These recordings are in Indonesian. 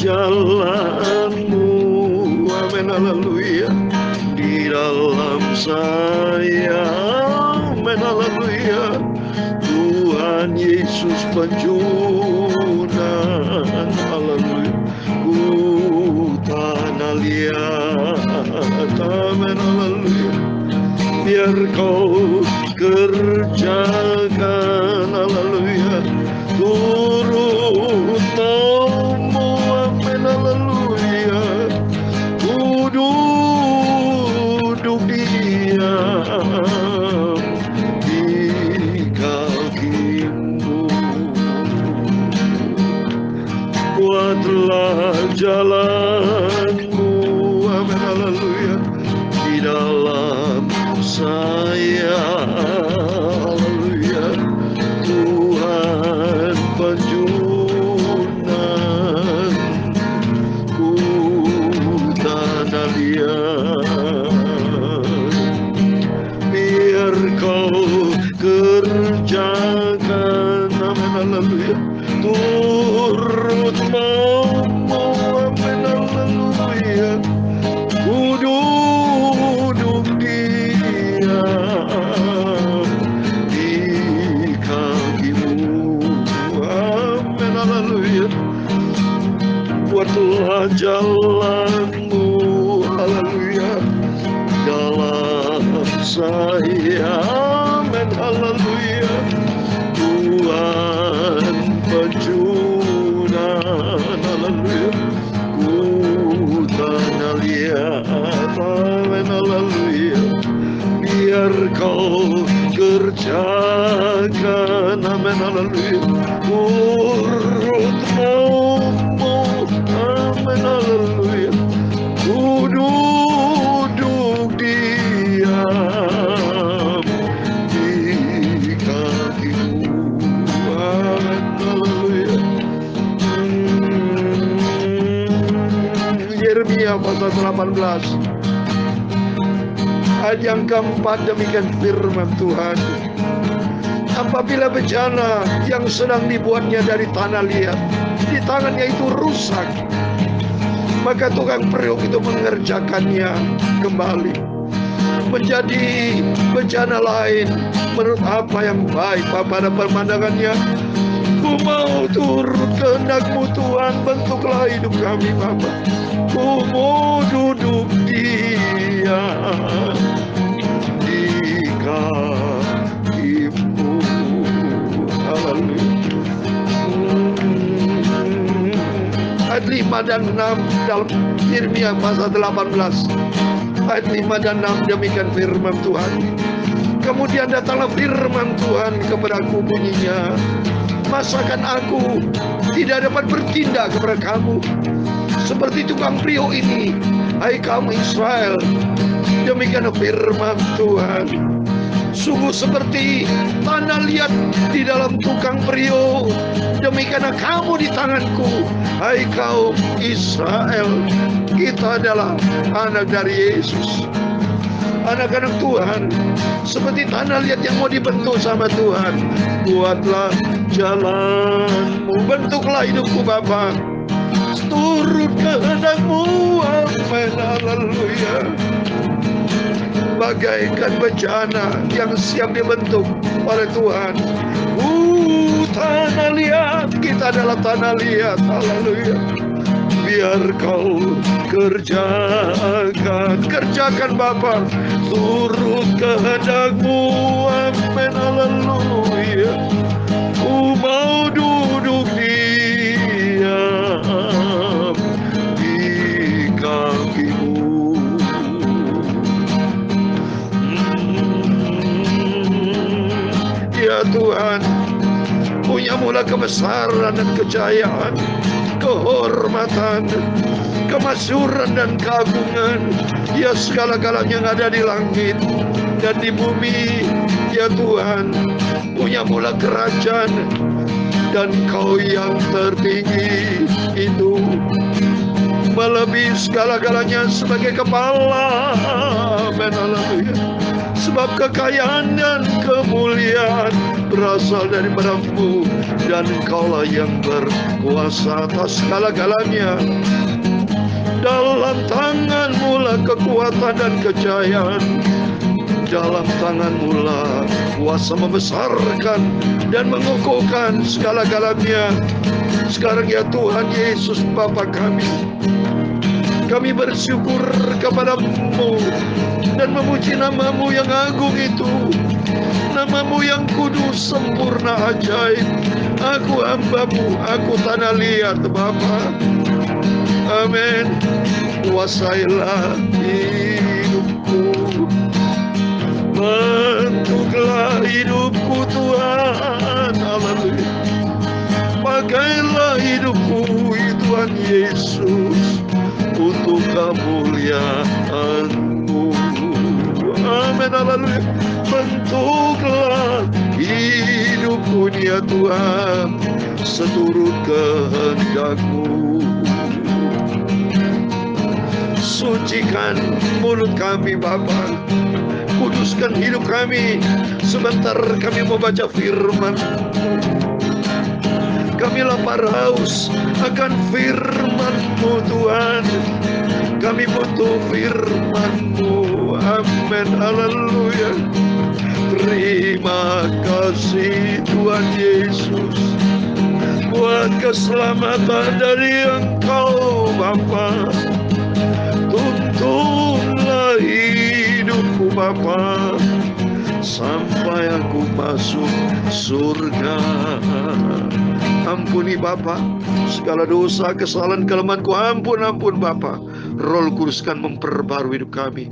jalanmu, amin, haleluya, di dalam saya, amin, haleluya, Tuhan Yesus penjunan, haleluya, ku tanah liat, amin, haleluya, biar kau kerjakan, haleluya, turut mau, amin, haleluya, ku duduk diam di kakimu, buatlah jalanmu, amin, haleluya, di dalam saya, haleluya, Tuhan penjunan, ku tanah liat, biar kau kerjakan, amin, haleluya, turut mau, amin, haleluya, ku duduk diam di kakimu, amin, haleluya, buatlah jalanmu, haleluya, dalam saya, amin, haleluya, Tuhan penjunan, haleluya, ku tanah liat, amin, haleluya, biar kau kerjakan, amin, haleluya, turut mau, amin, haleluya, ku duduk diam di kakimu, amin, haleluya. Yeremia pasal 18 ayat yang keempat, demikian firman Tuhan. Apabila bejana yang sedang dibuatnya dari tanah liat di tangannya itu rusak, maka tukang periuk itu mengerjakannya kembali menjadi bejana lain menurut apa yang baik pada pemandangannya. Ku mau turut kehendak-Mu Tuhan, bentuklah hidup kami Bapa. Ku mau duduk diam di kaki-Mu, haleluya. Ayat 5 dan 6 dalam Yeremia pasal 18, ayat 5 dan 6, demikian firman Tuhan. Kemudian datanglah firman Tuhan kepadaku, bunyinya, masakan aku tidak dapat bertindak kepada kamu seperti tukang periuk ini, hai kaum Israel? Demikian firman Tuhan. Sungguh seperti tanah liat di dalam tukang periuk, demikianlah kamu di tanganku, hai kaum Israel. Kita adalah anak dari Yesus, anak-anak Tuhan, seperti tanah liat yang mau dibentuk sama Tuhan. Buatlah jalanmu, bentuklah hidupku Bapa, turut kehendak-Mu, amin, haleluya. Bagaikan bejana yang siap dibentuk oleh Tuhan. Tanah liat, kita adalah tanah liat, haleluya. Biar kau kerjakan Bapa, turut kehendak-Mu, amin, haleluya. Ku mau duduk diam di kaki-Mu, ya Tuhan. Punya-Mulah kebesaran dan kejayaan, kehormatan, kemasyhuran dan keagungan, ya segala-galanya yang ada di langit dan di bumi, ya Tuhan. Punya-Mulah kerajaan, dan Kau yang tertinggi itu melebihi segala-galanya sebagai kepala, amin, haleluya. Sebab kekayaan dan kemuliaan berasal daripada-Mu, dan Engkaulah yang berkuasa atas segala-galanya. Dalam tangan-Mu lah kekuatan dan kejayaan. Dalam tangan-Mu lah kuasa membesarkan dan mengukuhkan segala-galanya. Sekarang ya Tuhan Yesus Bapa kami bersyukur kepada-Mu dan memuji nama-Mu yang agung itu, nama-Mu yang kudus, sempurna, ajaib. Aku hamba-Mu, aku tanah liat Bapa. Amin. Kuasailah hidupku, bentuklah hidupku Tuhan. Haleluya. Pakailah hidupku Tuhan Yesus untuk kemuliaan-Mu. Amin. Haleluya. Bentuklah hidupku ya Tuhan seturut kehendak-Mu. Sucikan mulut kami Bapa, kuduskan hidup kami. Sebentar kami mau baca firman. Kami lapar haus akan firman-Mu Tuhan. Kami butuh firman-Mu. Amin. Haleluya. Terima kasih Tuhan Yesus buat keselamatan dari Engkau Bapa. Tuntunlah hidupku Bapa sampai aku masuk surga. Ampuni Bapa segala dosa, kesalahan, kelemahanku. Ampun Bapa. Roh Kudus kan memperbarui hidup kami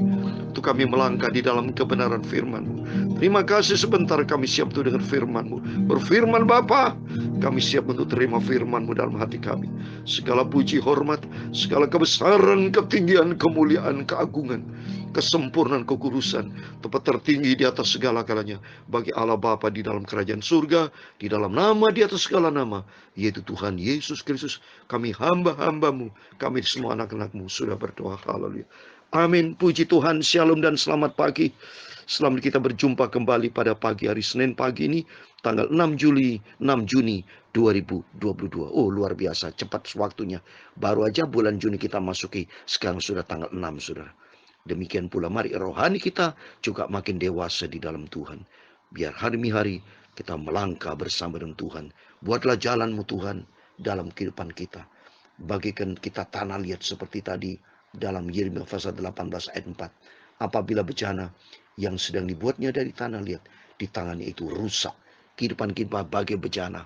untuk kami melangkah di dalam kebenaran firman-Mu. Terima kasih sebentar kami siap untuk dengar firman-Mu. Berfirman Bapa, kami siap untuk terima firman-Mu dalam hati kami. Segala puji, hormat, segala kebesaran, ketinggian, kemuliaan, keagungan, kesempurnaan, kekudusan, tempat tertinggi di atas segala-galanya bagi Allah Bapa di dalam kerajaan surga, di dalam nama di atas segala nama, yaitu Tuhan Yesus Kristus. Kami hamba-hamba-Mu, kami semua anak-anak-Mu sudah berdoa. Haleluya. Amin. Puji Tuhan. Shalom dan selamat pagi. Selamat kita berjumpa kembali pada pagi hari Senin pagi ini, tanggal 6 Juni 2022. Oh, luar biasa, cepat waktunya. Baru aja bulan Juni kita masuki, sekarang sudah tanggal 6, Saudara. Demikian pula mari rohani kita juga makin dewasa di dalam Tuhan. Biar hari-hari kita melangkah bersama dengan Tuhan. Buatlah jalan-Mu Tuhan dalam kehidupan kita. Bagikan kita tanah liat seperti tadi dalam Yeremia pasal 18 ayat 4. Apabila bencana yang sedang dibuatnya dari tanah liat, di tangannya itu rusak. Kehidupan kita bagai bencana.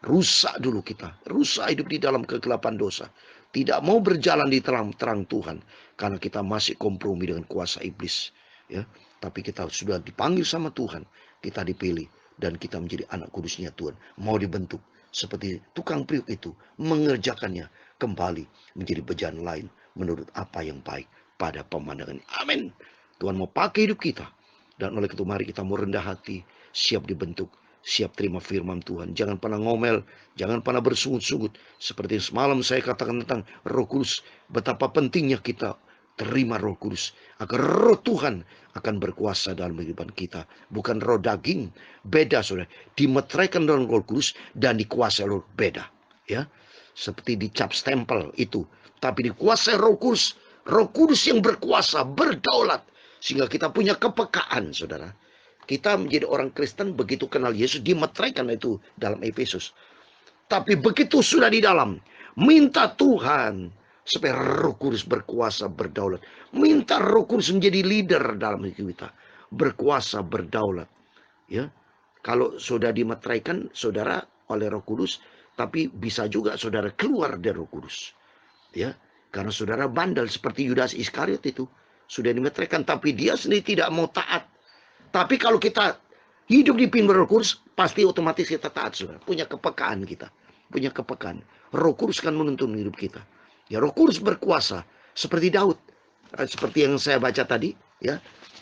Rusak dulu kita. Rusak hidup di dalam kegelapan dosa. Tidak mau berjalan di terang-terang Tuhan. Karena kita masih kompromi dengan kuasa iblis. Ya, tapi kita sudah dipanggil sama Tuhan. Kita dipilih. Dan kita menjadi anak kudusnya Tuhan. Mau dibentuk. Seperti tukang priuk itu. Mengerjakannya kembali menjadi bejana lain. Menurut apa yang baik pada pemandangan. Amin. Tuhan mau pakai hidup kita. Dan oleh itu mari kita mau rendah hati. Siap dibentuk. Siap terima firman Tuhan. Jangan pernah ngomel. Jangan pernah bersungut-sungut. Seperti semalam saya katakan tentang Roh Kudus. Betapa pentingnya kita terima Roh Kudus. Agar Roh Tuhan akan berkuasa dalam kehidupan kita. Bukan roh daging. Beda saudara. Dimeteraikan dalam Roh Kudus. Dan dikuasai Roh beda. Ya. Seperti dicap stempel itu. Tapi dikuasai Roh Kudus. Roh Kudus yang berkuasa. Berdaulat. Sehingga kita punya kepekaan saudara. Kita menjadi orang Kristen begitu kenal Yesus. Dimeteraikan itu dalam Efesus. Tapi begitu sudah di dalam. Minta Tuhan. Supaya Roh Kudus berkuasa, berdaulat. Minta Roh Kudus menjadi leader dalam hidup kita. Berkuasa, berdaulat. Ya, kalau sudah dimeteraikan saudara oleh Roh Kudus. Tapi bisa juga saudara keluar dari Roh Kudus. Ya, karena saudara bandel seperti Yudas Iskariot itu. Sudah dimeteraikan, tapi dia sendiri tidak mau taat. Tapi kalau kita hidup di pimpin Roh Kudus, pasti otomatis kita taat, saudara. Punya kepekaan kita. Punya kepekaan. Roh Kudus kan menuntun hidup kita. Ya, Roh Kudus berkuasa. Seperti Daud. Seperti yang saya baca tadi. Ya,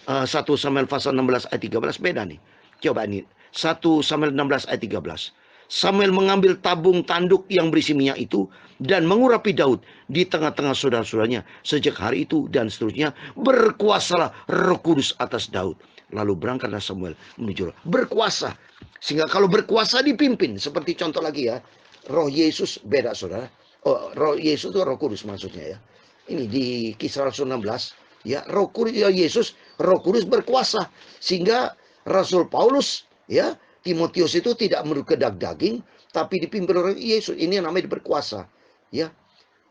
1 Samuel pasal 16 ayat 13 beda nih. Coba ini. 1 Samuel 16 ayat 13. Samuel mengambil tabung tanduk yang berisi minyak itu dan mengurapi Daud di tengah-tengah saudara-saudaranya. Sejak hari itu dan seterusnya berkuasalah Roh Kudus atas Daud. Lalu berangkatlah Samuel menuju berkuasa. Sehingga kalau berkuasa dipimpin. Seperti contoh lagi ya. Roh Yesus beda saudara. Oh, roh Yesus itu roh kudus maksudnya ya. Ini di Kisah Rasul 16. Ya, roh kudus ya Yesus, roh kudus berkuasa. Sehingga Rasul Paulus ya, Timotius itu tidak menurut kehendak daging, tapi dipimpin oleh Yesus. Ini yang namanya berkuasa. Ya,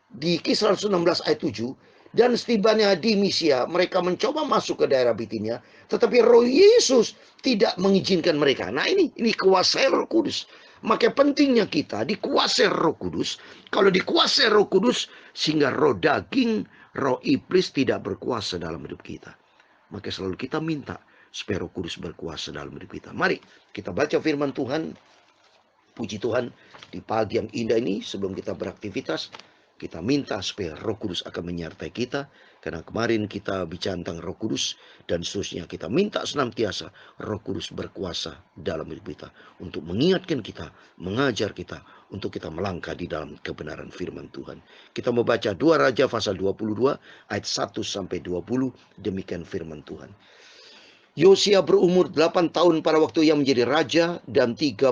di Kisah Rasul 16 ayat 7, dan setibanya di Misia, mereka mencoba masuk ke daerah Bitinia, tetapi roh Yesus tidak mengizinkan mereka. Nah ini kuasa roh kudus. Maka pentingnya kita dikuasai roh kudus. Kalau dikuasai roh kudus, sehingga roh daging, roh iblis tidak berkuasa dalam hidup kita. Maka selalu kita minta supaya roh kudus berkuasa dalam hidup kita. Mari kita baca firman Tuhan. Puji Tuhan, di pagi yang indah ini sebelum kita beraktivitas, kita minta supaya roh kudus akan menyertai kita. Karena kemarin kita bicara tentang roh kudus dan seterusnya. Kita minta senantiasa roh kudus berkuasa dalam hidup kita. Untuk mengingatkan kita, mengajar kita, untuk kita melangkah di dalam kebenaran firman Tuhan. Kita membaca 2 Raja pasal 22 ayat 1-20. Demikian firman Tuhan. Yosia berumur 8 tahun pada waktu ia menjadi raja, dan 31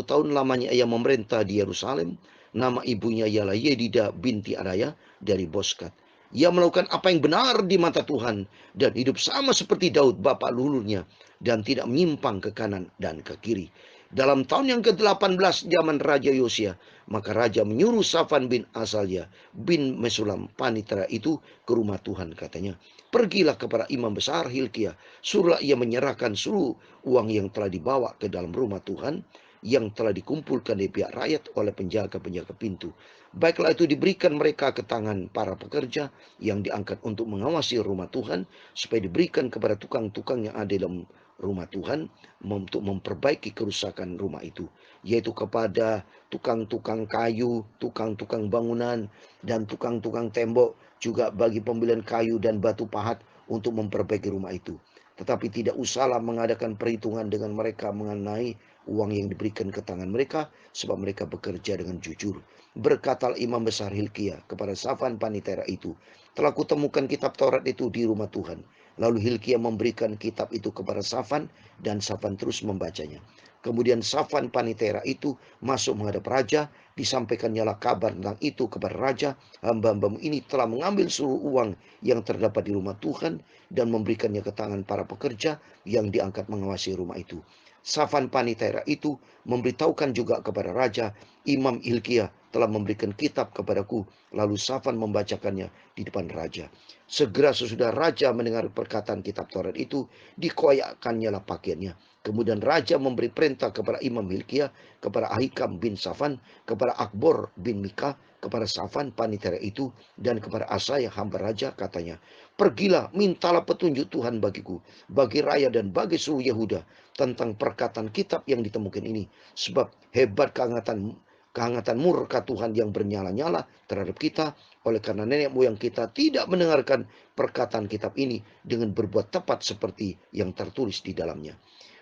tahun lamanya ia memerintah di Yerusalem. Nama ibunya ialah Yedida binti Adaya dari Boskat. Ia melakukan apa yang benar di mata Tuhan dan hidup sama seperti Daud bapa leluhurnya, dan tidak menyimpang ke kanan dan ke kiri. Dalam tahun yang ke-18 zaman Raja Yosia, maka raja menyuruh Safan bin Asalya bin Mesulam panitera itu ke rumah Tuhan, katanya, pergilah kepada imam besar Hilkia, suruhlah ia menyerahkan seluruh uang yang telah dibawa ke dalam rumah Tuhan, yang telah dikumpulkan dari pihak rakyat oleh penjaga-penjaga pintu. Baiklah itu diberikan mereka ke tangan para pekerja yang diangkat untuk mengawasi rumah Tuhan, supaya diberikan kepada tukang-tukang yang ada dalam rumah Tuhan untuk memperbaiki kerusakan rumah itu, yaitu kepada tukang-tukang kayu, tukang-tukang bangunan, dan tukang-tukang tembok, juga bagi pembelian kayu dan batu pahat untuk memperbaiki rumah itu. Tetapi tidak usahlah mengadakan perhitungan dengan mereka mengenai uang yang diberikan ke tangan mereka, sebab mereka bekerja dengan jujur. Berkatalah imam besar Hilkia kepada Safan panitera itu, telah kutemukan kitab Taurat itu di rumah Tuhan. Lalu Hilkia memberikan kitab itu kepada Safan, dan Safan terus membacanya. Kemudian Safan panitera itu masuk menghadap raja. Disampaikannya kabar tentang itu kepada raja, hamba-hambamu ini telah mengambil seluruh uang yang terdapat di rumah Tuhan dan memberikannya ke tangan para pekerja yang diangkat mengawasi rumah itu. Safan panitera itu memberitahukan juga kepada raja, Imam Hilkia telah memberikan kitab kepadaku. Lalu Safan membacakannya di depan raja. Segera sesudah raja mendengar perkataan kitab Taurat itu, dikoyakkannya pakaiannya. Kemudian raja memberi perintah kepada Imam Hilkia, kepada Ahikam bin Safan, kepada Akbor bin Mika, kepada Safan panitera itu, dan kepada Asaya hamba raja, katanya, pergilah, mintalah petunjuk Tuhan bagiku, bagi rakyat dan bagi seluruh Yehuda, tentang perkataan kitab yang ditemukan ini. Sebab hebat kehangatan murka Tuhan yang bernyala-nyala terhadap kita, oleh karena nenek moyang kita tidak mendengarkan perkataan kitab ini dengan berbuat tepat seperti yang tertulis di dalamnya.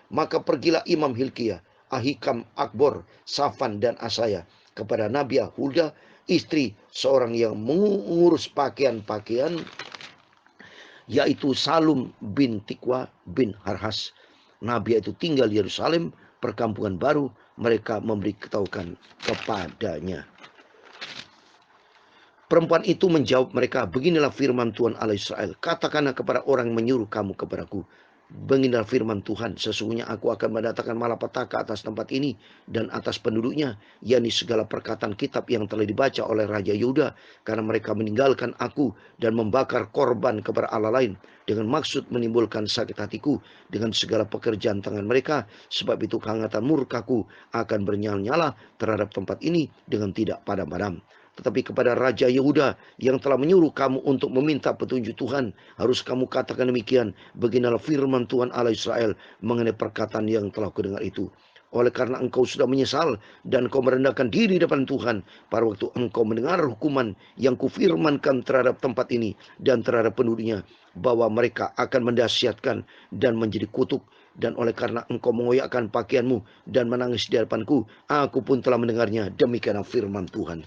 Maka pergilah Imam Hilkia, Ahikam, Akbor, Safan, dan Asaya kepada Nabiah Hulda, istri seorang yang mengurus pakaian-pakaian, yaitu Salum bin Tikwa bin Harhas. Nabiah itu tinggal di Yerusalem, perkampungan baru. Mereka memberitahukan kepadanya. Perempuan itu menjawab mereka, beginilah firman Tuhan Allah Israel, katakanlah kepada orang yang menyuruh kamu kepadaku, beginilah firman Tuhan, sesungguhnya aku akan mendatangkan malapetaka atas tempat ini dan atas penduduknya, yakni segala perkataan kitab yang telah dibaca oleh Raja Yehuda, karena mereka meninggalkan aku dan membakar korban kepada Allah lain, dengan maksud menimbulkan sakit hatiku dengan segala pekerjaan tangan mereka. Sebab itu kehangatan murkaku akan bernyala-nyala terhadap tempat ini dengan tidak padam-padam. Tetapi kepada Raja Yehuda yang telah menyuruh kamu untuk meminta petunjuk Tuhan, harus kamu katakan demikian, beginilah firman Tuhan Allah Israel mengenai perkataan yang telah kudengar itu. Oleh karena engkau sudah menyesal dan kau merendahkan diri depan Tuhan, pada waktu engkau mendengar hukuman yang kufirmankan terhadap tempat ini dan terhadap penduduknya, bahwa mereka akan mendahsyatkan dan menjadi kutuk, dan oleh karena engkau mengoyakkan pakaianmu dan menangis di hadapanku, aku pun telah mendengarnya. Demikianlah firman Tuhan.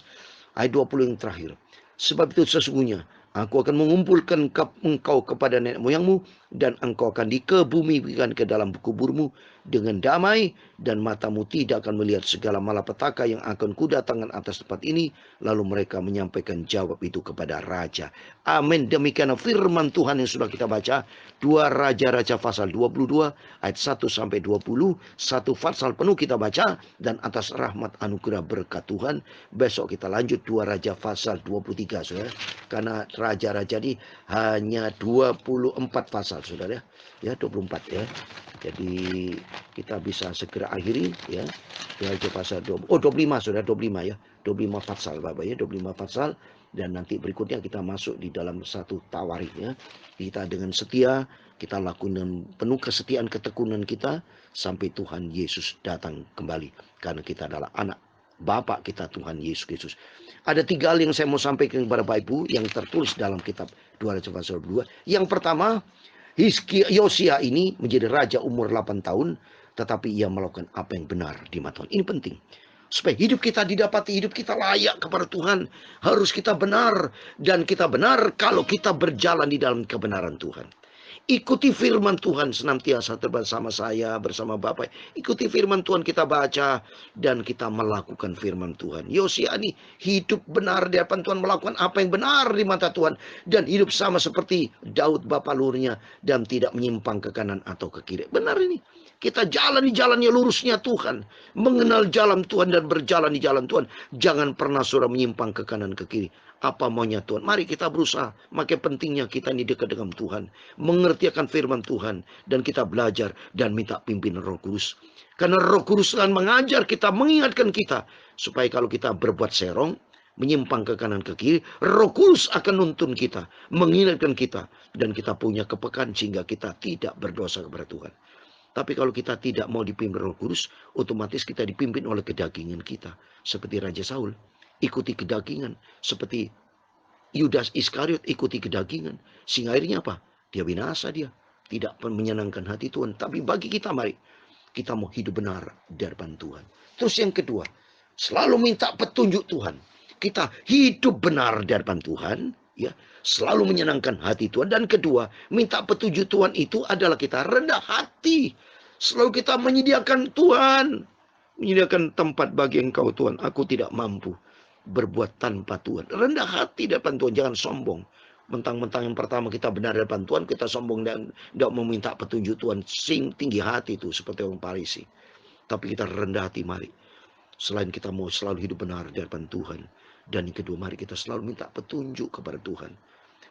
Ayat 20 yang terakhir. Sebab itu sesungguhnya Aku akan mengumpulkan engkau kepada nenek moyangmu, dan engkau akan dikebumikan ke dalam kuburmu dengan damai, dan matamu tidak akan melihat segala malapetaka yang akan kudatangkan atas tempat ini. Lalu mereka menyampaikan jawab itu kepada raja. Amin. Demikian firman Tuhan yang sudah kita baca. 2 Raja-Raja pasal 22 ayat 1 sampai 20. Satu pasal penuh kita baca, dan atas rahmat anugerah berkat Tuhan besok kita lanjut 2 Raja pasal 23, saudara. Karena raja-raja ini hanya 24 pasal, saudara. Ya, 24 ya. Jadi kita bisa segera akhiri ya. Raja pasal 25, saudara, 25 ya. 25 pasal Bapak ya, 25 pasal, dan nanti berikutnya kita masuk di dalam satu tawarikh ya. Kita dengan setia, kita lakukan dengan penuh kesetiaan ketekunan kita sampai Tuhan Yesus datang kembali, karena kita adalah anak Bapak kita Tuhan Yesus Kristus. Ada 3 hal yang saya mau sampaikan kepada Bapak Ibu yang tertulis dalam kitab 2 Raja pasal 2. Yang pertama, Yosia ini menjadi raja umur 8 tahun, tetapi ia melakukan apa yang benar di mata Tuhan. Ini penting. Supaya hidup kita didapati, hidup kita layak kepada Tuhan, harus kita benar. Dan kita benar kalau kita berjalan di dalam kebenaran Tuhan. Ikuti firman Tuhan senantiasa bersama saya, bersama Bapak. Ikuti firman Tuhan, kita baca dan kita melakukan firman Tuhan. Yosia ini hidup benar di hadapan Tuhan, melakukan apa yang benar di mata Tuhan, dan hidup sama seperti Daud bapak lurnya, dan tidak menyimpang ke kanan atau ke kiri. Benar ini. Kita jalan di jalannya lurusnya Tuhan, mengenal jalan Tuhan dan berjalan di jalan Tuhan. Jangan pernah saudara menyimpang ke kanan ke kiri. Apa maunya Tuhan? Mari kita berusaha. Makanya pentingnya kita ini dekat dengan Tuhan, mengerti akan firman Tuhan, dan kita belajar dan minta pimpinan Roh Kudus. Karena Roh Kudus akan mengajar kita, mengingatkan kita, supaya kalau kita berbuat serong, menyimpang ke kanan ke kiri, Roh Kudus akan nuntun kita, mengingatkan kita, dan kita punya kepekaan sehingga kita tidak berdosa kepada Tuhan. Tapi kalau kita tidak mau dipimpin Roh Kudus, otomatis kita dipimpin oleh kedagingan kita. Seperti Raja Saul, ikuti kedagingan. Seperti Yudas Iskariot, ikuti kedagingan. Sehingga akhirnya apa? Dia binasa dia. Tidak menyenangkan hati Tuhan. Tapi bagi kita, mari kita mau hidup benar di hadapan Tuhan. Terus yang kedua, selalu minta petunjuk Tuhan. Kita hidup benar di hadapan Tuhan, ya, selalu menyenangkan hati Tuhan. Dan kedua, minta petunjuk Tuhan itu adalah kita rendah hati. Selalu kita menyediakan Tuhan, menyediakan tempat bagi Engkau Tuhan. Aku tidak mampu berbuat tanpa Tuhan. Rendah hati di depan Tuhan, jangan sombong. Mentang-mentang yang pertama kita benar di depan Tuhan, kita sombong dan tidak meminta petunjuk Tuhan. Tinggi hati itu seperti orang Farisi. Tapi kita rendah hati, mari. Selain kita mau selalu hidup benar di hadapan Tuhan. Dan yang kedua, mari kita selalu minta petunjuk kepada Tuhan.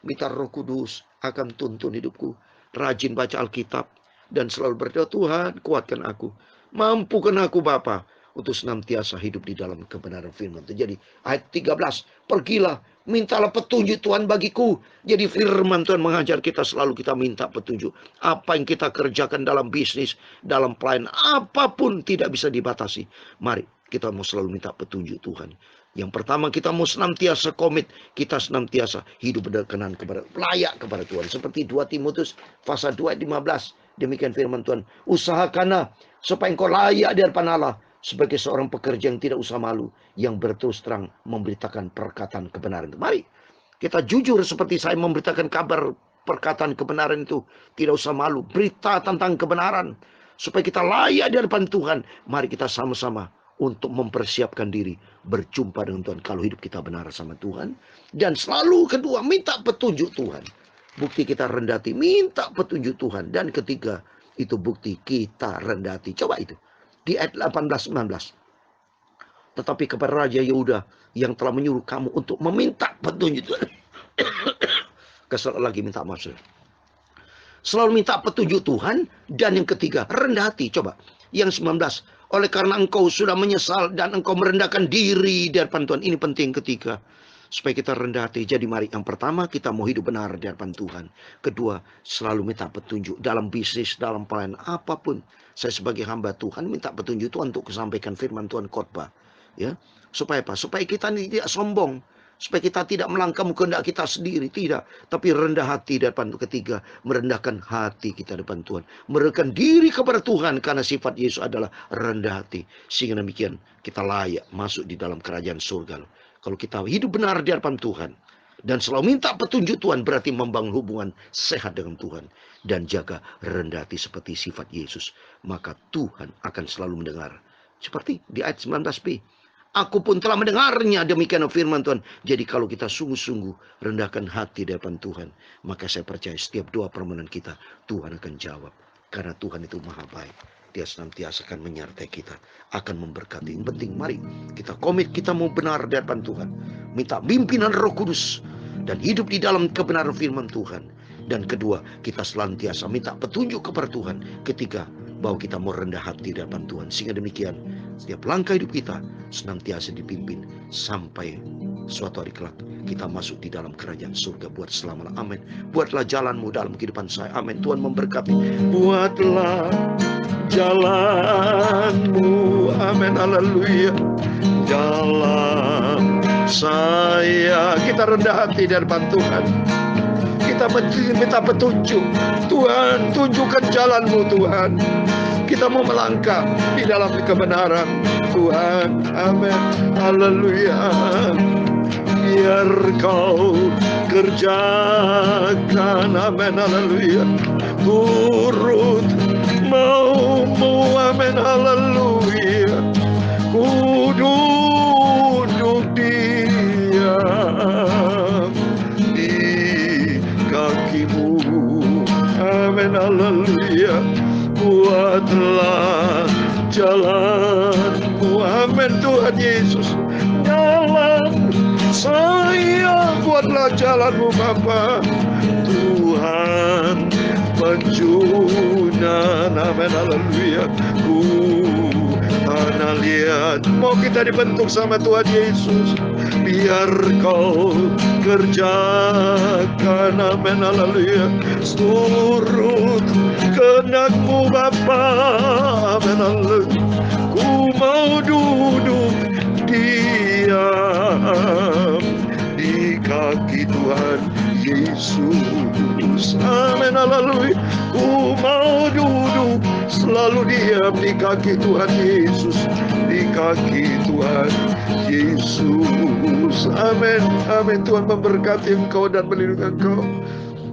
Minta Roh Kudus akan tuntun hidupku. Rajin baca Alkitab. Dan selalu berdoa, Tuhan kuatkan aku. Mampukan aku Bapa, untuk senantiasa hidup di dalam kebenaran firman. Jadi ayat 13. Pergilah, mintalah petunjuk Tuhan bagiku. Jadi firman Tuhan mengajar kita, selalu kita minta petunjuk. Apa yang kita kerjakan dalam bisnis, dalam pelayanan, apapun tidak bisa dibatasi. Mari kita mau selalu minta petunjuk Tuhan. Yang pertama, kita mau senantiasa komit, kita senantiasa hidup berkenan kepada, layak kepada Tuhan. Seperti 2 Timotius pasal 2 ayat 15. Demikian firman Tuhan. Usahakanlah supaya engkau layak di hadapan Allah, sebagai seorang pekerja yang tidak usah malu, yang berterus terang memberitakan perkataan kebenaran itu. Mari kita jujur seperti saya memberitakan kabar perkataan kebenaran itu. Tidak usah malu. Berita tentang kebenaran. Supaya kita layak di hadapan Tuhan. Mari kita sama-sama untuk mempersiapkan diri berjumpa dengan Tuhan kalau hidup kita benar sama Tuhan. Dan selalu kedua, minta petunjuk Tuhan. Bukti kita rendah hati, minta petunjuk Tuhan. Dan ketiga, itu bukti kita rendah hati. Coba itu di ayat 18-19. Tetapi kepada Raja Yehuda yang telah menyuruh kamu untuk meminta petunjuk Tuhan. Kesel lagi minta maaf. Selalu minta petunjuk Tuhan. Dan yang ketiga, rendah hati. Coba yang 19. Oleh karena engkau sudah menyesal dan engkau merendahkan diri di hadapan Tuhan. Ini penting ketiga. Supaya kita rendah hati. Jadi mari, yang pertama, kita mau hidup benar di hadapan Tuhan. Kedua, selalu minta petunjuk dalam bisnis, dalam pelayanan, apapun. Saya sebagai hamba Tuhan minta petunjuk Tuhan untuk sampaikan firman Tuhan khotbah. Ya, supaya apa? Supaya kita tidak sombong. Supaya kita tidak melangkah kehendak kita sendiri. Tidak. Tapi rendah hati di hadapan Tuhan. Ketiga, merendahkan hati kita di hadapan Tuhan. Merendahkan diri kepada Tuhan. Karena sifat Yesus adalah rendah hati. Sehingga demikian kita layak masuk di dalam kerajaan surga. Kalau kita hidup benar di hadapan Tuhan, Dan selalu minta petunjuk Tuhan berarti membangun hubungan sehat dengan Tuhan. Dan jaga rendah hati seperti sifat Yesus. Maka Tuhan akan selalu mendengar. Seperti di ayat 19b. Aku pun telah mendengarnya, demikian firman Tuhan. Jadi kalau kita sungguh-sungguh rendahkan hati di depan Tuhan, maka saya percaya setiap doa permohonan kita, Tuhan akan jawab. Karena Tuhan itu maha baik. Dia senantiasa akan menyertai kita, akan memberkati. Yang penting mari kita komit, kita mau benar di hadapan Tuhan. Minta pimpinan Roh Kudus dan hidup di dalam kebenaran firman Tuhan. Dan kedua, kita senantiasa minta petunjuk kepada Tuhan. Ketiga, bahwa kita mau rendah hati di hadapan Tuhan. Sehingga demikian, setiap langkah hidup kita senantiasa dipimpin sampai suatu hari kelak kita masuk di dalam kerajaan surga. Buat selama-lamanya. Amin. Buatlah jalanmu dalam kehidupan saya. Amin. Tuhan memberkati. Buatlah jalanmu. Amin. Haleluya. Jalan saya. Kita rendah hati di hadapan Tuhan. Kita minta petunjuk. Tuhan, tunjukkan jalanmu Tuhan. Kita mau melangkah di dalam kebenaran Tuhan. Amin. Haleluya. Biar kau kerjakan. Amin. Haleluya. Turut maumu. Amin. Haleluya. Ku duduk diam di kakimu. Amin. Haleluya. Buatlah jalanmu. Amin. Tuhan Yesus, jalan saya. Buatlah jalanmu Bapa. Tuhan penjunan. Amin. Haleluya. Tanah liat. Mau kita dibentuk sama Tuhan Yesus. Biar kau kerjakan. Amin. Haleluya. Turut kehendakmu Bapa. Amin. Haleluya. Ku mau duduk diam di kaki Tuhan Yesus. Amin. Haleluya. Ku mau duduk selalu diam di kaki Tuhan Yesus. Di kaki Tuhan Yesus. Amin. Amin. Tuhan memberkati engkau dan melindungi engkau.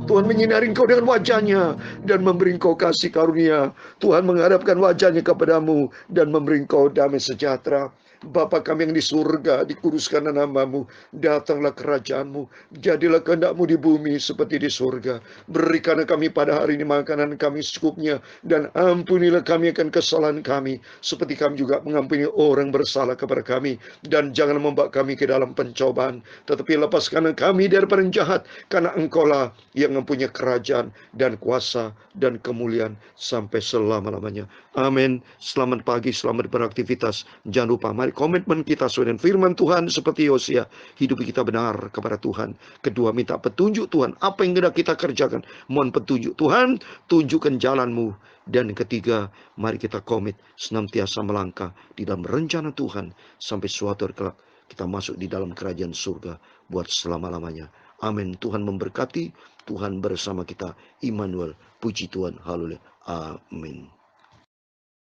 Tuhan menyinari engkau dengan wajahnya dan memberi engkau kasih karunia. Tuhan menghadapkan wajahnya kepadamu dan memberi engkau damai sejahtera. Bapa kami yang di surga, dikuduskanlah namamu, datanglah kerajaanmu, jadilah kehendakmu di bumi seperti di surga. Berikanlah kami pada hari ini makanan kami secukupnya, dan ampunilah kami akan kesalahan kami, seperti kami juga mengampuni orang bersalah kepada kami. Dan jangan membawa kami ke dalam pencobaan, tetapi lepaskanlah kami daripada yang jahat, karena engkaulah yang mempunyai kerajaan dan kuasa dan kemuliaan sampai selama-lamanya. Amin. Selamat pagi, selamat beraktivitas. Jangan lupa, mari komitmen kita sesuai dengan firman Tuhan seperti Hosea. Hidup kita benar kepada Tuhan. Kedua, minta petunjuk Tuhan. Apa yang hendak kita kerjakan? Mohon petunjuk Tuhan, tunjukkan jalanmu. Dan ketiga, mari kita komit senantiasa melangkah di dalam rencana Tuhan sampai suatu hari kelak kita masuk di dalam kerajaan surga buat selama-lamanya. Amin. Tuhan memberkati. Tuhan bersama kita. Immanuel. Puji Tuhan. Haleluya. Amin.